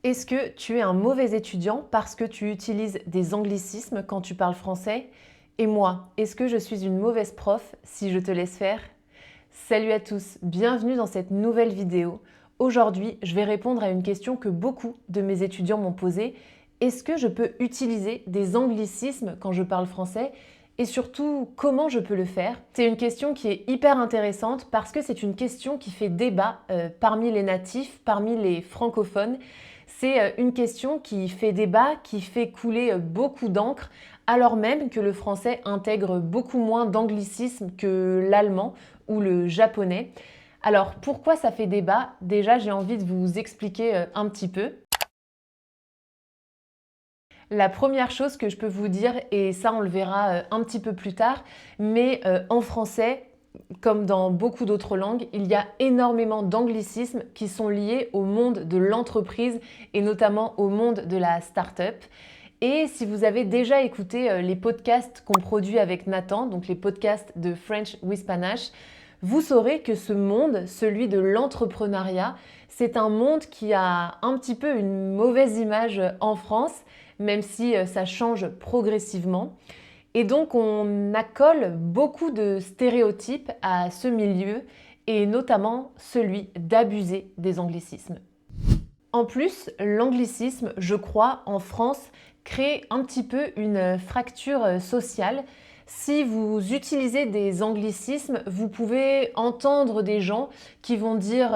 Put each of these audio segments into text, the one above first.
Est-ce que tu es un mauvais étudiant parce que tu utilises des anglicismes quand tu parles français? Et moi, est-ce que je suis une mauvaise prof si je te laisse faire? Salut à tous, bienvenue dans cette nouvelle vidéo. Aujourd'hui, je vais répondre à une question que beaucoup de mes étudiants m'ont posée. Est-ce que je peux utiliser des anglicismes quand je parle français? Et surtout, comment je peux le faire? C'est une question qui est hyper intéressante parce que c'est une question qui fait débat parmi les natifs, parmi les francophones. C'est une question qui fait débat, qui fait couler beaucoup d'encre, alors même que le français intègre beaucoup moins d'anglicismes que l'allemand ou le japonais. Alors pourquoi ça fait débat? Déjà, j'ai envie de vous expliquer un petit peu. La première chose que je peux vous dire, et ça on le verra un petit peu plus tard, mais en français, comme dans beaucoup d'autres langues, il y a énormément d'anglicismes qui sont liés au monde de l'entreprise et notamment au monde de la start-up. Et si vous avez déjà écouté les podcasts qu'on produit avec Nathan, donc les podcasts de French with Panache, vous saurez que ce monde, celui de l'entrepreneuriat, c'est un monde qui a un petit peu une mauvaise image en France, même si ça change progressivement. Et donc on accole beaucoup de stéréotypes à ce milieu et notamment celui d'abuser des anglicismes. En plus, l'anglicisme, je crois, en France, crée un petit peu une fracture sociale. Si vous utilisez des anglicismes, vous pouvez entendre des gens qui vont dire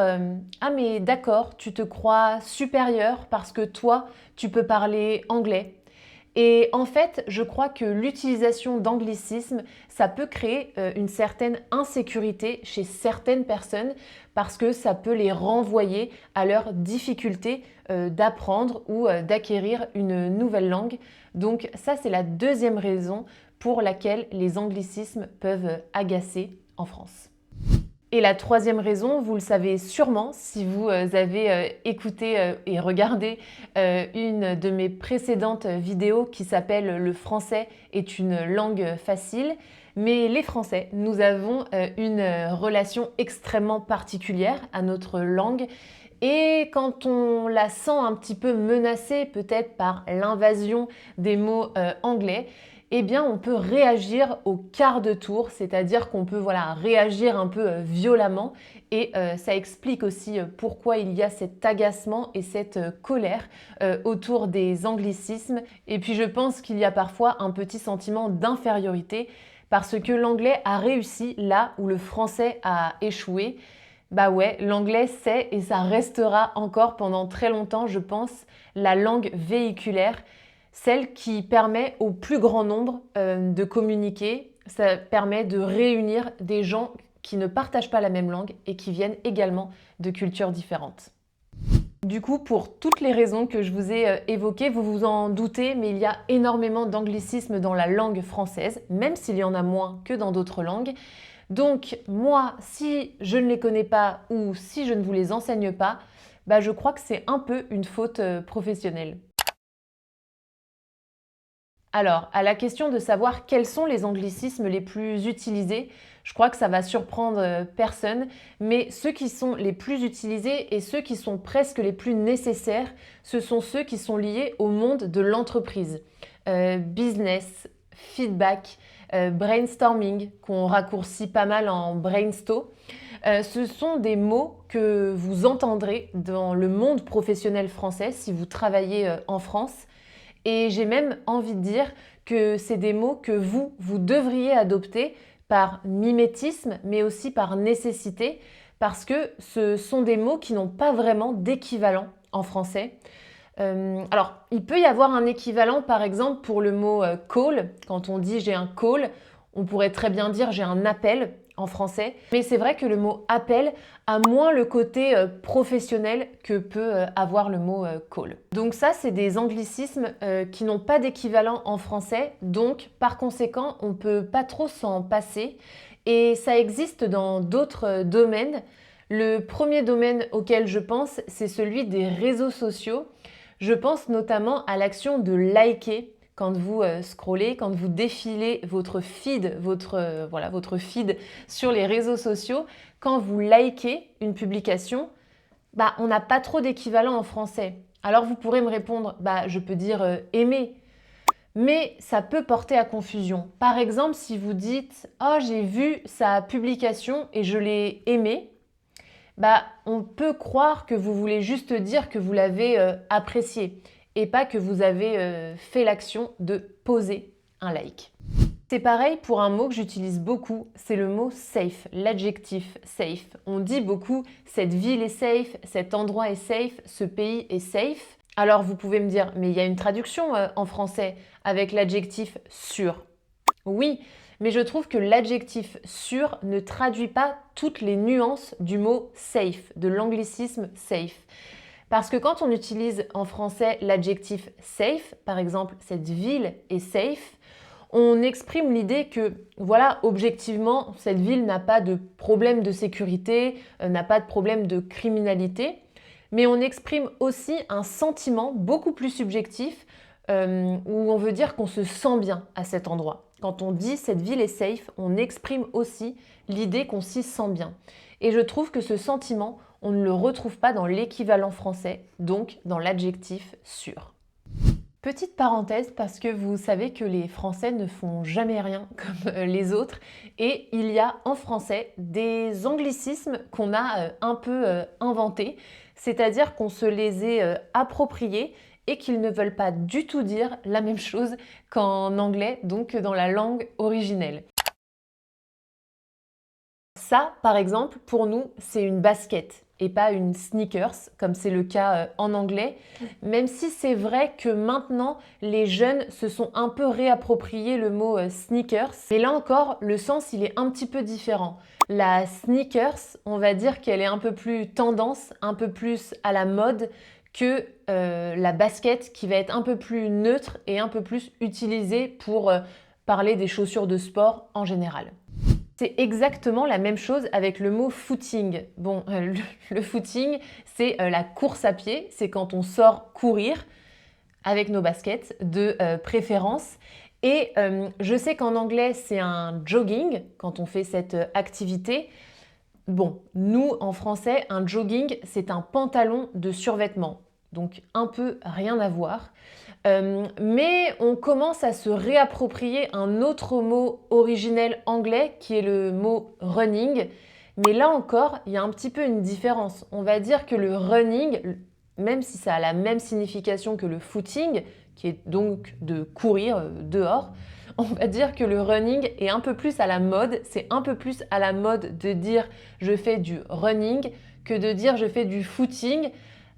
Ah mais d'accord, tu te crois supérieur parce que toi, tu peux parler anglais. Et en fait, je crois que l'utilisation d'anglicismes, ça peut créer une certaine insécurité chez certaines personnes parce que ça peut les renvoyer à leur difficulté d'apprendre ou d'acquérir une nouvelle langue. Donc ça, c'est la deuxième raison pour laquelle les anglicismes peuvent agacer en France. Et la troisième raison, vous le savez sûrement si vous avez écouté et regardé une de mes précédentes vidéos qui s'appelle « Le français est une langue facile ». Mais les Français, nous avons une relation extrêmement particulière à notre langue. Et quand on la sent un petit peu menacée peut-être par l'invasion des mots anglais, eh bien on peut réagir au quart de tour, c'est-à-dire qu'on peut réagir un peu violemment et ça explique aussi pourquoi il y a cet agacement et cette colère autour des anglicismes. Et puis je pense qu'il y a parfois un petit sentiment d'infériorité parce que l'anglais a réussi là où le français a échoué. Bah ouais, l'anglais c'est et ça restera encore pendant très longtemps, je pense, la langue véhiculaire, celle qui permet au plus grand nombre de communiquer. Ça permet de réunir des gens qui ne partagent pas la même langue et qui viennent également de cultures différentes. Du coup, pour toutes les raisons que je vous ai évoquées, vous vous en doutez, mais il y a énormément d'anglicismes dans la langue française, même s'il y en a moins que dans d'autres langues. Donc moi, si je ne les connais pas ou si je ne vous les enseigne pas, je crois que c'est un peu une faute professionnelle. Alors, à la question de savoir quels sont les anglicismes les plus utilisés, je crois que ça va surprendre personne, mais ceux qui sont les plus utilisés et ceux qui sont presque les plus nécessaires, ce sont ceux qui sont liés au monde de l'entreprise. Business, feedback, brainstorming, qu'on raccourcit pas mal en brainstorm. Ce sont des mots que vous entendrez dans le monde professionnel français si vous travaillez en France. Et j'ai même envie de dire que c'est des mots que vous devriez adopter par mimétisme, mais aussi par nécessité, parce que ce sont des mots qui n'ont pas vraiment d'équivalent en français. Alors, il peut y avoir un équivalent, par exemple, pour le mot call. Quand on dit j'ai un call, on pourrait très bien dire j'ai un appel en français. Mais c'est vrai que le mot appel a moins le côté professionnel que peut avoir le mot call. Donc ça, c'est des anglicismes qui n'ont pas d'équivalent en français. Donc, par conséquent, on ne peut pas trop s'en passer. Et ça existe dans d'autres domaines. Le premier domaine auquel je pense, c'est celui des réseaux sociaux. Je pense notamment à l'action de liker quand vous scrollez, quand vous défilez votre feed, votre feed sur les réseaux sociaux. Quand vous likez une publication, on n'a pas trop d'équivalent en français. Alors vous pourrez me répondre, je peux dire aimer, mais ça peut porter à confusion. Par exemple, si vous dites « Oh, j'ai vu sa publication et je l'ai aimé », on peut croire que vous voulez juste dire que vous l'avez apprécié et pas que vous avez fait l'action de poser un like. C'est pareil pour un mot que j'utilise beaucoup, c'est le mot safe, l'adjectif safe. On dit beaucoup cette ville est safe, cet endroit est safe, ce pays est safe. Alors vous pouvez me dire, mais il y a une traduction en français avec l'adjectif sûr. Oui, mais je trouve que l'adjectif sûr ne traduit pas toutes les nuances du mot safe, de l'anglicisme safe. Parce que quand on utilise en français l'adjectif safe, par exemple cette ville est safe, on exprime l'idée que, voilà, objectivement, cette ville n'a pas de problème de sécurité, n'a pas de problème de criminalité, mais on exprime aussi un sentiment beaucoup plus subjectif où on veut dire qu'on se sent bien à cet endroit. Quand on dit cette ville est safe, on exprime aussi l'idée qu'on s'y sent bien. Et je trouve que ce sentiment, on ne le retrouve pas dans l'équivalent français, donc dans l'adjectif sûr. Petite parenthèse parce que vous savez que les Français ne font jamais rien comme les autres et il y a en français des anglicismes qu'on a un peu inventés, c'est-à-dire qu'on se les est appropriés et qu'ils ne veulent pas du tout dire la même chose qu'en anglais, donc dans la langue originelle. Ça, par exemple, pour nous, c'est une basket et pas une sneakers, comme c'est le cas en anglais, même si c'est vrai que maintenant, les jeunes se sont un peu réapproprié le mot sneakers. Mais là encore, le sens, il est un petit peu différent. La sneakers, on va dire qu'elle est un peu plus tendance, un peu plus à la mode que la basket qui va être un peu plus neutre et un peu plus utilisée pour parler des chaussures de sport en général. C'est exactement la même chose avec le mot footing. Bon, le footing, c'est la course à pied, c'est quand on sort courir avec nos baskets de préférence. Et je sais qu'en anglais, c'est un jogging quand on fait cette activité. Bon, nous, en français, un jogging, c'est un pantalon de survêtement. Donc un peu rien à voir. Mais on commence à se réapproprier un autre mot originel anglais qui est le mot running. Mais là encore, il y a un petit peu une différence. On va dire que le running, même si ça a la même signification que le footing, qui est donc de courir dehors, on va dire que le running est un peu plus à la mode. C'est un peu plus à la mode de dire je fais du running que de dire je fais du footing.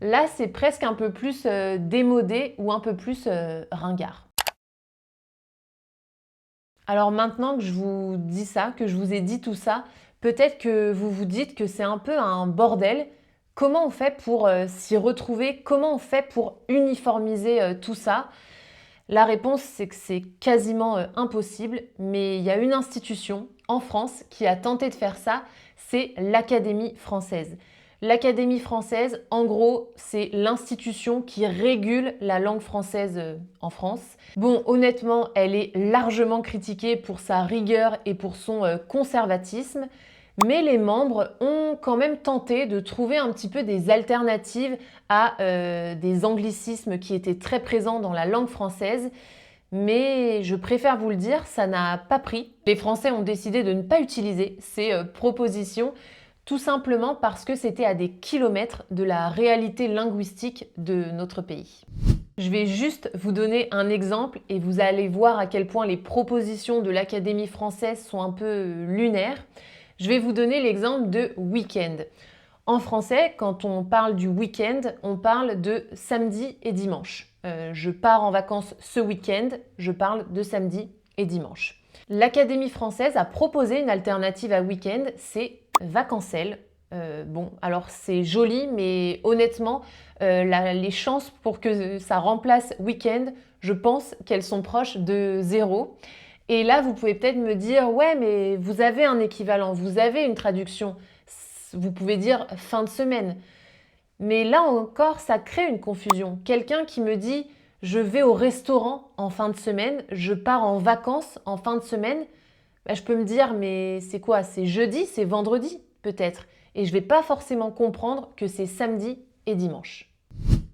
Là, c'est presque un peu plus démodé ou un peu plus ringard. Alors maintenant que je vous dis ça, que je vous ai dit tout ça, peut-être que vous vous dites que c'est un peu un bordel. Comment on fait pour s'y retrouver? Comment on fait pour uniformiser tout ça? La réponse, c'est que c'est quasiment impossible, mais il y a une institution en France qui a tenté de faire ça, c'est l'Académie française. L'Académie française, en gros, c'est l'institution qui régule la langue française en France. Bon, honnêtement, elle est largement critiquée pour sa rigueur et pour son conservatisme, mais les membres ont quand même tenté de trouver un petit peu des alternatives à des anglicismes qui étaient très présents dans la langue française. Mais je préfère vous le dire, ça n'a pas pris. Les Français ont décidé de ne pas utiliser ces propositions tout simplement parce que c'était à des kilomètres de la réalité linguistique de notre pays. Je vais juste vous donner un exemple et vous allez voir à quel point les propositions de l'Académie française sont un peu lunaires. Je vais vous donner l'exemple de week-end. En français, quand on parle du week-end, on parle de samedi et dimanche. Je pars en vacances ce week-end, je parle de samedi et dimanche. L'Académie française a proposé une alternative à week-end, c'est vacancelle. Bon, alors c'est joli, mais honnêtement, les chances pour que ça remplace week-end, je pense qu'elles sont proches de 0. Et là, vous pouvez peut-être me dire, ouais, mais vous avez un équivalent, vous avez une traduction. Vous pouvez dire fin de semaine. Mais là encore, ça crée une confusion. Quelqu'un qui me dit, je vais au restaurant en fin de semaine, je pars en vacances en fin de semaine, je peux me dire, mais c'est quoi? C'est jeudi, c'est vendredi peut-être. Et je ne vais pas forcément comprendre que c'est samedi et dimanche.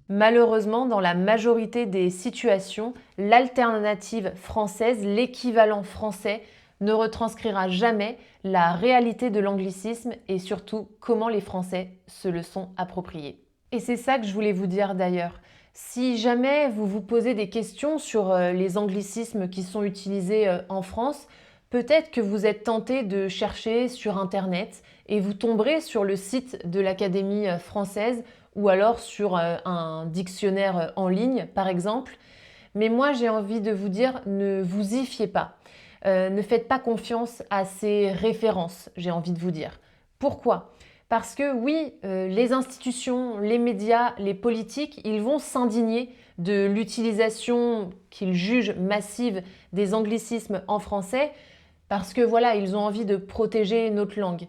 Malheureusement, dans la majorité des situations, l'alternative française, l'équivalent français, ne retranscrira jamais la réalité de l'anglicisme et surtout comment les Français se le sont appropriés. Et c'est ça que je voulais vous dire d'ailleurs. Si jamais vous vous posez des questions sur les anglicismes qui sont utilisés en France, peut-être que vous êtes tenté de chercher sur Internet et vous tomberez sur le site de l'Académie française ou alors sur un dictionnaire en ligne, par exemple. Mais moi, j'ai envie de vous dire, ne vous y fiez pas. Ne faites pas confiance à ces références, j'ai envie de vous dire. Pourquoi ? Parce que oui, les institutions, les médias, les politiques, ils vont s'indigner de l'utilisation qu'ils jugent massive des anglicismes en français parce que voilà, ils ont envie de protéger notre langue.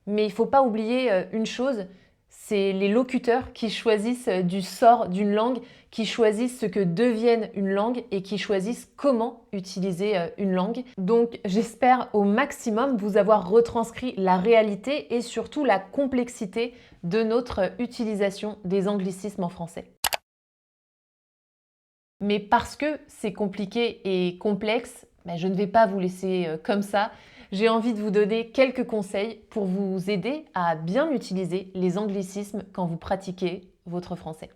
Mais il ne faut pas oublier une chose, c'est les locuteurs qui choisissent du sort d'une langue, qui choisissent ce que devienne une langue et qui choisissent comment utiliser une langue. Donc j'espère au maximum vous avoir retranscrit la réalité et surtout la complexité de notre utilisation des anglicismes en français. Mais parce que c'est compliqué et complexe, je ne vais pas vous laisser comme ça. J'ai envie de vous donner quelques conseils pour vous aider à bien utiliser les anglicismes quand vous pratiquez votre français.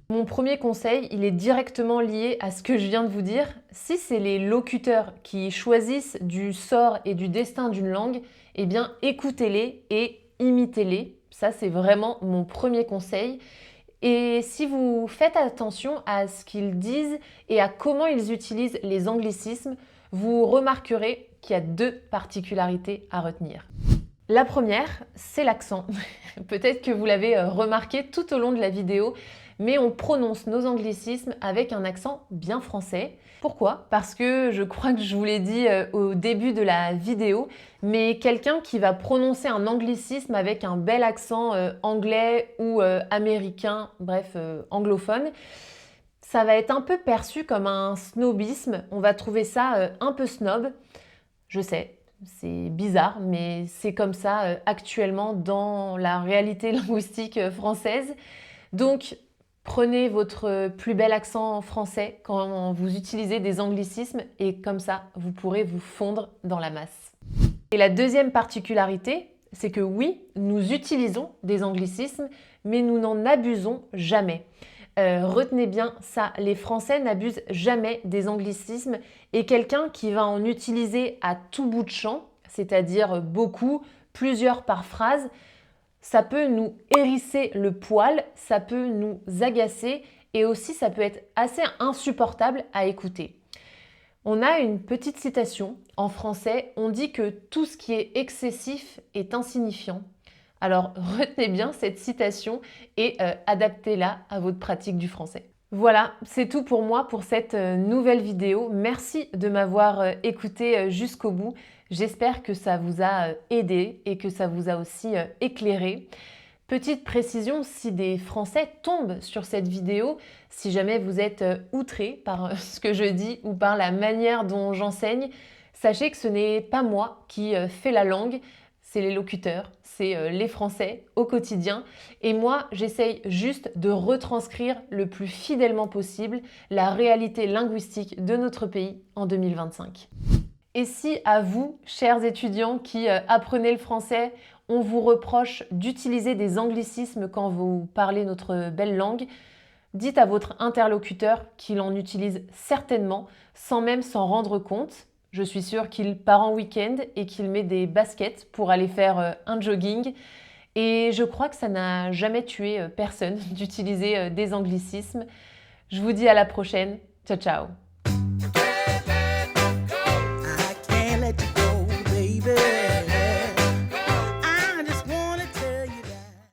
Mon premier conseil, il est directement lié à ce que je viens de vous dire. Si c'est les locuteurs qui choisissent du sort et du destin d'une langue, eh bien écoutez-les et imitez-les. Ça, c'est vraiment mon premier conseil. Et si vous faites attention à ce qu'ils disent et à comment ils utilisent les anglicismes, vous remarquerez qu'il y a deux particularités à retenir. La première, c'est l'accent. Peut-être que vous l'avez remarqué tout au long de la vidéo, mais on prononce nos anglicismes avec un accent bien français. Pourquoi ? Parce que je crois que je vous l'ai dit au début de la vidéo, mais quelqu'un qui va prononcer un anglicisme avec un bel accent anglais ou américain, bref, anglophone, ça va être un peu perçu comme un snobisme. On va trouver ça un peu snob. Je sais, c'est bizarre, mais c'est comme ça actuellement dans la réalité linguistique française. Donc, prenez votre plus bel accent français quand vous utilisez des anglicismes et comme ça, vous pourrez vous fondre dans la masse. Et la deuxième particularité, c'est que oui, nous utilisons des anglicismes, mais nous n'en abusons jamais. Retenez bien ça, les Français n'abusent jamais des anglicismes et quelqu'un qui va en utiliser à tout bout de champ, c'est-à-dire beaucoup, plusieurs par phrase, ça peut nous hérisser le poil, ça peut nous agacer et aussi ça peut être assez insupportable à écouter. On a une petite citation en français, on dit que tout ce qui est excessif est insignifiant. Alors retenez bien cette citation et adaptez-la à votre pratique du français. Voilà, c'est tout pour moi pour cette nouvelle vidéo. Merci de m'avoir écouté jusqu'au bout. J'espère que ça vous a aidé et que ça vous a aussi éclairé. Petite précision, si des Français tombent sur cette vidéo, si jamais vous êtes outré par ce que je dis ou par la manière dont j'enseigne, sachez que ce n'est pas moi qui fais la langue, c'est les locuteurs, c'est les Français au quotidien. Et moi, j'essaye juste de retranscrire le plus fidèlement possible la réalité linguistique de notre pays en 2025. Et si à vous, chers étudiants qui apprenez le français, on vous reproche d'utiliser des anglicismes quand vous parlez notre belle langue, dites à votre interlocuteur qu'il en utilise certainement sans même s'en rendre compte. Je suis sûre qu'il part en week-end et qu'il met des baskets pour aller faire un jogging. Et je crois que ça n'a jamais tué personne d'utiliser des anglicismes. Je vous dis à la prochaine. Ciao, ciao!